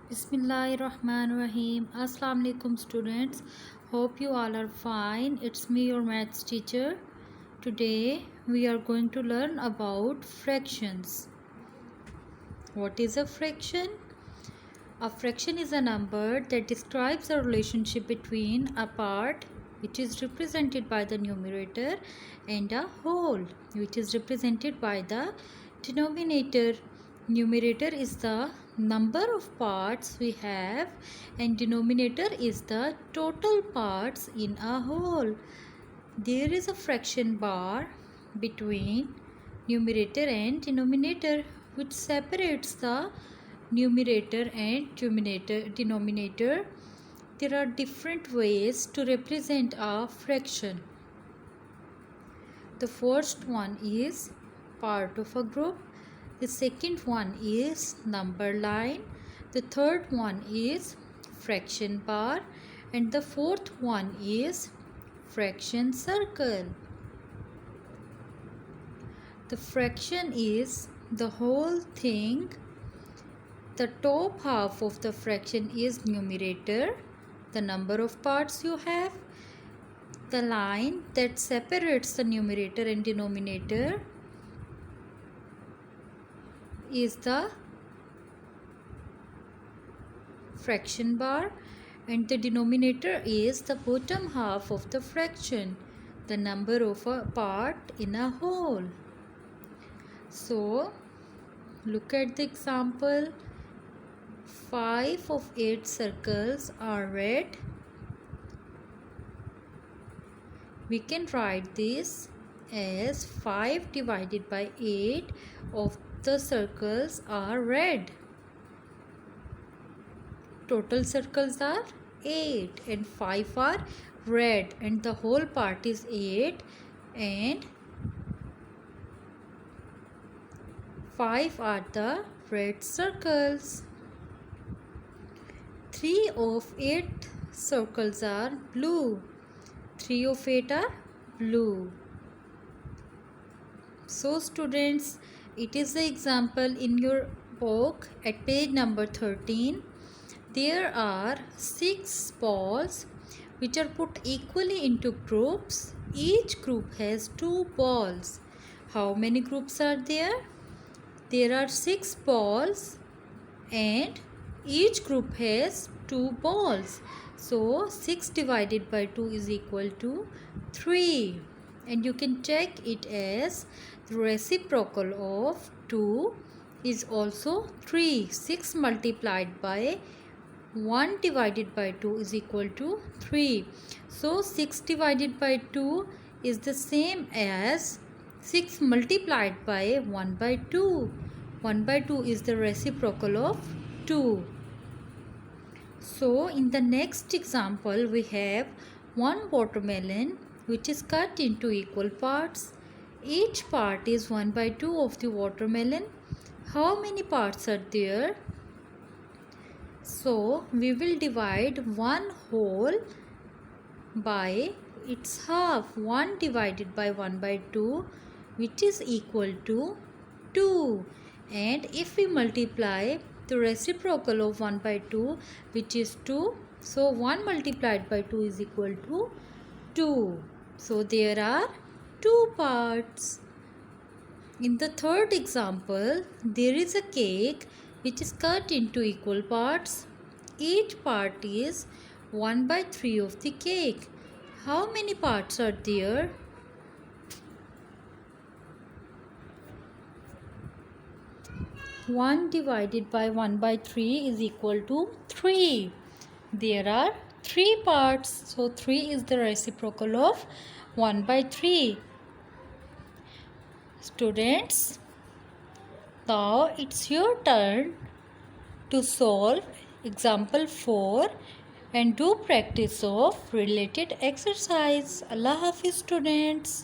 Bismillahirrahmanirrahim. Assalamu alaikum students. Hope you all are fine. It's me, your maths teacher. Today we are going to learn about fractions. What is a fraction? A fraction is a number that describes a relationship between a part which is represented by the numerator and a whole which is represented by the denominator. Numerator is the number of parts we have and denominator is the total parts in a whole. There is a fraction bar between numerator and denominator which separates the numerator and denominator. There are different ways to represent a fraction. The first one is part of a group. The second one is number line. The third one is fraction bar. And the fourth one is fraction circle. The fraction is the whole thing. The top half of the fraction is numerator, the number of parts you have. The line that separates the numerator and denominator is the fraction bar, and the denominator is the bottom half of the fraction, the number of a part in a whole. So, look at the example. 5 of 8 circles are red. We can write this as 5 divided by 8 of the circles are red. Total circles are 8 and 5 are red and the whole part is 8 and 5 are the red circles. 3 of 8 circles are blue. 3 of 8 are blue. So students, it is the example in your book at page number 13. There are 6 balls which are put equally into groups. Each group has 2 balls. How many groups are there? There are 6 balls and each group has 2 balls. So 6 divided by 2 is equal to 3. And you can check it as the reciprocal of 2 is also 3. 6 multiplied by 1 divided by 2 is equal to 3. So 6 divided by 2 is the same as 6 multiplied by 1 by 2. 1 by 2 is the reciprocal of 2. So in the next example we have one watermelon which is cut into equal parts. Each part is 1 by 2 of the watermelon. How many parts are there? So we will divide one whole by its half. 1 divided by 1 by 2 which is equal to 2. And if we multiply the reciprocal of 1 by 2 which is 2. So 1 multiplied by 2 is equal to 2. So there are 2 parts. In the third example, there is a cake which is cut into equal parts. Each part is 1 by 3 of the cake. How many parts are there? One divided by 1 by 3 is equal to 3. There are 3 parts. So 3 is the reciprocal of 1 by 3. Students, now it's your turn to solve example 4 and do practice of related exercise. Allah Hafiz students.